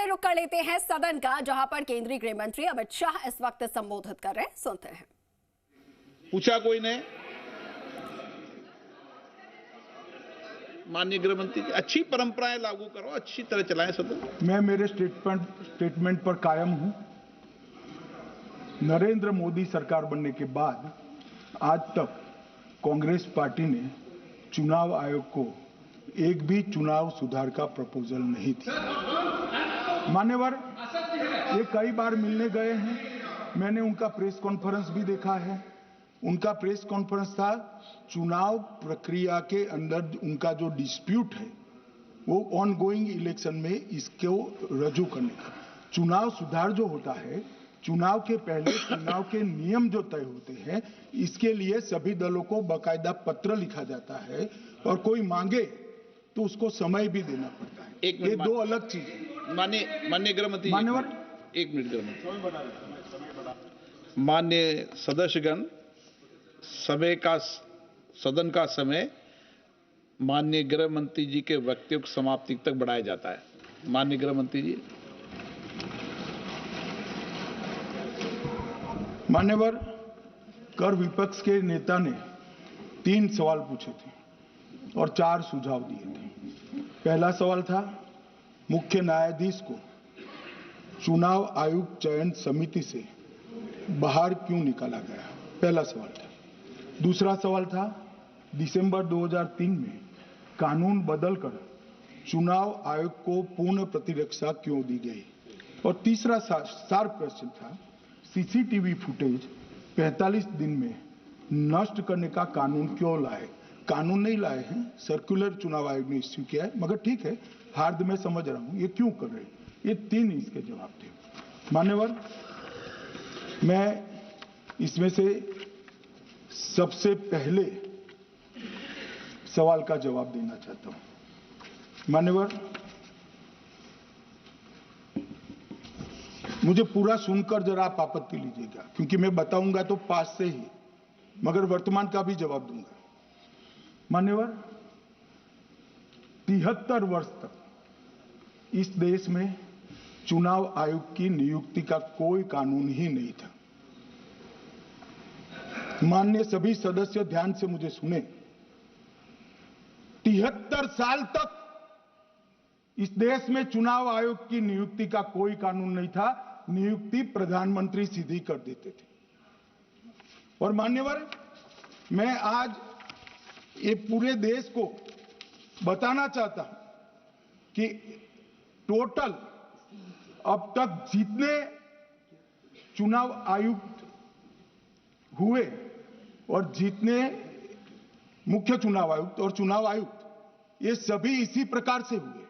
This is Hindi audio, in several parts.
चले रुक कर लेते हैं सदन का, जहां पर केंद्रीय गृह मंत्री अमित शाह इस वक्त संबोधित कर रहे हैं। सुनते हैं। पूछा कोई ने, माननीय गृह मंत्री जी, अच्छी परंपराएं लागू करो, अच्छी तरह चलाएं सदन। मैं मेरे स्टेटमेंट पर कायम हूं। नरेंद्र मोदी सरकार बनने के बाद आज तक कांग्रेस पार्टी ने चुनाव आयोग को एक भी चुनाव सुधार का प्रपोजल नहीं दिया। मान्यवर, ये कई बार मिलने गए हैं, मैंने उनका प्रेस कॉन्फ्रेंस भी देखा है। उनका प्रेस कॉन्फ्रेंस था चुनाव प्रक्रिया के अंदर उनका जो डिस्प्यूट है वो ऑन गोइंग इलेक्शन में इसको रजू करने का। चुनाव सुधार जो होता है, चुनाव के पहले चुनाव के नियम जो तय होते हैं, इसके लिए सभी दलों को बाकायदा पत्र लिखा जाता है और कोई मांगे तो उसको समय भी देना पड़ता है। ये दो अलग चीजें। माननीय गृह मंत्री, मान्यवर, एक मिनट गृह मंत्री। माननीय सदस्यगण, सदन का समय माननीय गृह मंत्री जी के वक्तव्य की समाप्ति तक बढ़ाया जाता है। माननीय गृह मंत्री जी। मान्यवर, कर विपक्ष के नेता ने 3 सवाल पूछे थे और 4 सुझाव दिए थे। पहला सवाल था मुख्य न्यायाधीश को चुनाव आयोग चयन समिति से बाहर क्यों निकाला गया, पहला सवाल था। दूसरा सवाल था दिसंबर 2003 में कानून बदलकर चुनाव आयोग को पूर्ण प्रतिरक्षा क्यों दी गई। और तीसरा शार्प क्वेश्चन था सीसीटीवी फुटेज 45 दिन में नष्ट करने का कानून क्यों लाए। कानून नहीं लाए हैं, सर्कुलर चुनाव आयोग ने इश्यू किया है, मगर ठीक है, हार्द में समझ रहा हूं ये क्यों कर रहे हैं। ये 3 इसके जवाब थे। मान्यवर, मैं इसमें से सबसे पहले सवाल का जवाब देना चाहता हूं। मान्यवर, मुझे पूरा सुनकर जरा आप आपत्ति लीजिएगा, क्योंकि मैं बताऊंगा तो पास से ही, मगर वर्तमान का भी जवाब दूंगा। मान्यवर, 73 वर्ष तक इस देश में चुनाव आयोग की नियुक्ति का कोई कानून ही नहीं था। माननीय सभी सदस्य ध्यान से मुझे सुने, 73 साल तक इस देश में चुनाव आयोग की नियुक्ति का कोई कानून नहीं था। नियुक्ति प्रधानमंत्री सीधी कर देते थे। और मान्यवर, मैं आज ये पूरे देश को बताना चाहता हूं कि टोटल अब तक जितने चुनाव आयुक्त हुए और जितने मुख्य चुनाव आयुक्त और चुनाव आयुक्त, ये सभी इसी प्रकार से हुए।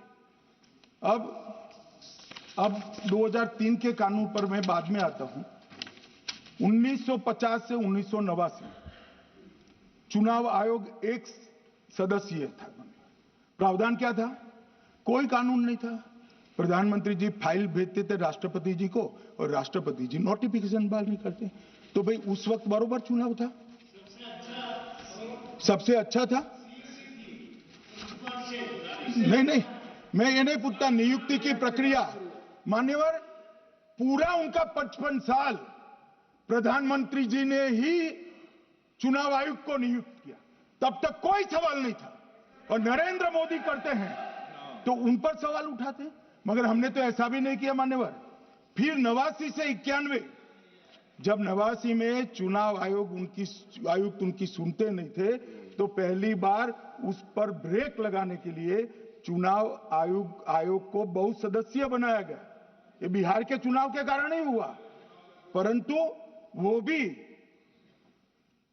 अब 2003 के कानून पर मैं बाद में आता हूं। 1950 से 1989 चुनाव आयोग एक सदस्यीय था। प्रावधान क्या था? कोई कानून नहीं था। प्रधानमंत्री जी फाइल भेजते थे राष्ट्रपति जी को और राष्ट्रपति जी नोटिफिकेशन बाहर नहीं करते। तो भाई उस वक्त बरोबर चुनाव था, सबसे अच्छा था। नहीं, मैं ये नहीं पूछता नियुक्ति की प्रक्रिया। मान्यवर, पूरा उनका 55 साल प्रधानमंत्री जी ने ही चुनाव आयुक्त को नियुक्त किया, तब तक कोई सवाल नहीं था। और नरेंद्र मोदी करते हैं तो उन पर सवाल उठाते हैं, मगर हमने तो ऐसा भी नहीं किया। मान्यवर, फिर 89 से 91, जब 89 में चुनाव आयुक्त उनकी सुनते नहीं थे, तो पहली बार उस पर ब्रेक लगाने के लिए चुनाव आयोग को बहुसदस्यीय बनाया गया। ये बिहार के चुनाव के कारण ही हुआ, परंतु वो भी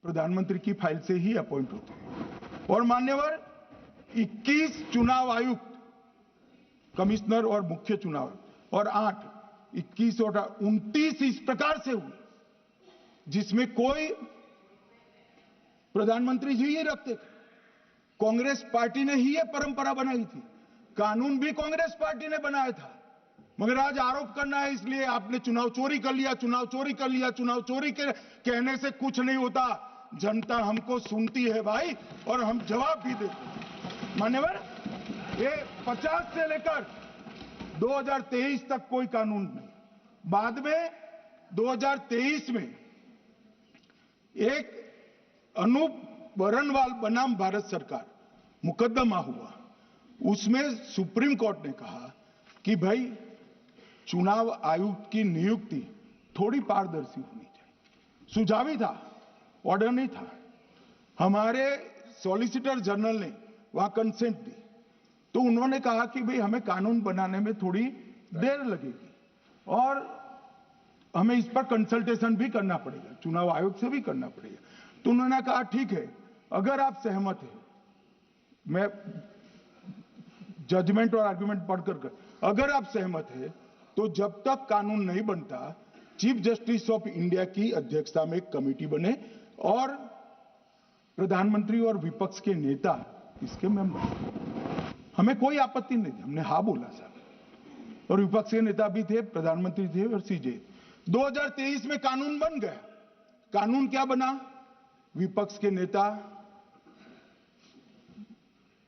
प्रधानमंत्री की फाइल से ही अपॉइंट होते हैं। और मान्यवर, 21 चुनाव आयुक्त, कमिश्नर और मुख्य चुनाव, और 8, 21 और 29 इस प्रकार से हुए जिसमें कोई प्रधानमंत्री जी ही रखते थे। कांग्रेस पार्टी ने ही ये परंपरा बनाई थी। कानून भी कांग्रेस पार्टी ने बनाया था, मगर आज आरोप करना है इसलिए आपने चुनाव चोरी कर लिया, चुनाव चोरी कर लिया। चुनाव चोरी के कहने से कुछ नहीं होता। जनता हमको सुनती है भाई, और हम जवाब भी देते हैं। मान्यवर, ये 50 से लेकर 2023 तक कोई कानून नहीं। बाद में 2023 में एक अनूप बरनवाल बनाम भारत सरकार मुकदमा हुआ, उसमें सुप्रीम कोर्ट ने कहा कि भाई चुनाव आयुक्त की नियुक्ति थोड़ी पारदर्शी होनी चाहिए। सुझावी था, ऑर्डर नहीं था। हमारे सॉलिसिटर जनरल ने वहां कंसेंट दी, तो उन्होंने कहा कि भाई हमें कानून बनाने में थोड़ी देर लगेगी और हमें इस पर कंसल्टेशन भी करना पड़ेगा, चुनाव आयोग से भी करना पड़ेगा। तो उन्होंने कहा ठीक है, अगर आप सहमत हैं, मैं जजमेंट और आर्गुमेंट पढ़कर अगर आप सहमत हैं तो जब तक कानून नहीं बनता चीफ जस्टिस ऑफ इंडिया की अध्यक्षता में एक कमेटी बने और प्रधानमंत्री और विपक्ष के नेता इसके मेंबर। हमें कोई आपत्ति नहीं थी, हमने हाँ बोला साहब, और विपक्ष के नेता भी थे, प्रधानमंत्री थे और सीजे। 2023 में कानून बन गया। कानून क्या बना? विपक्ष के नेता,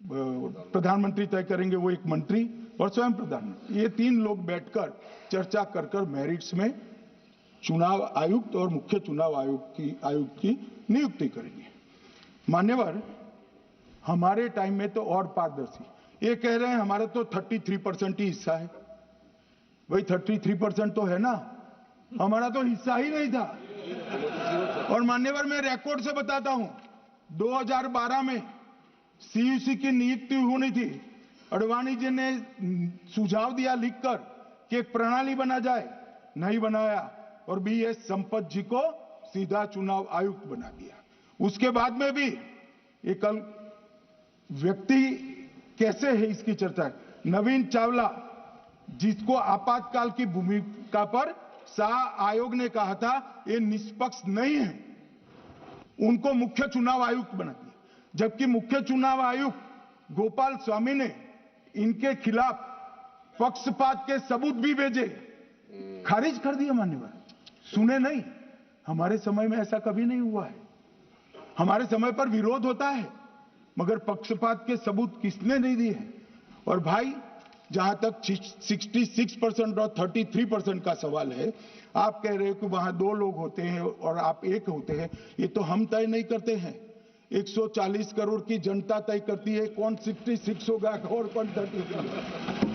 प्रधानमंत्री तय करेंगे, वो एक मंत्री और स्वयं प्रधानमंत्री, ये तीन लोग बैठकर चर्चा कर मेरिट्स में चुनाव आयुक्त और मुख्य चुनाव आयुक्त की नियुक्ति करेंगे। मान्यवर, हमारे टाइम में तो और पारदर्शी, ये कह रहे हैं हमारा तो 33% ही हिस्सा है। भाई 33% तो है ना, हमारा तो हिस्सा ही नहीं था। और मान्यवर, मैं रिकॉर्ड से बताता हूं, 2012 में सीयूसी की नियुक्ति होनी थी, अडवाणी जी ने सुझाव दिया लिखकर कि एक प्रणाली बना जाए, नहीं बनाया और बीएस संपत जी को सीधा चुनाव आयुक्त बना दिया। उसके बाद में भी ये कल व्यक्ति कैसे है इसकी चर्चा है। नवीन चावला, जिसको आपातकाल की भूमिका पर शाह आयोग ने कहा था ये निष्पक्ष नहीं है, उनको मुख्य चुनाव आयुक्त बना दिया, जबकि मुख्य चुनाव आयुक्त गोपाल स्वामी ने इनके खिलाफ पक्षपात के सबूत भी भेजे, खारिज कर दिया। मान्यवर, सुने नहीं, हमारे समय में ऐसा कभी नहीं हुआ है। हमारे समय पर विरोध होता है मगर पक्षपात के सबूत किसने नहीं दिए हैं। और भाई, जहां तक 66% और 33% का सवाल है, आप कह रहे हो कि वहां 2 लोग होते हैं और आप 1 होते हैं, ये तो हम तय नहीं करते हैं। 140 करोड़ की जनता तय करती है कौन 66 होगा और कौन 33 होगा।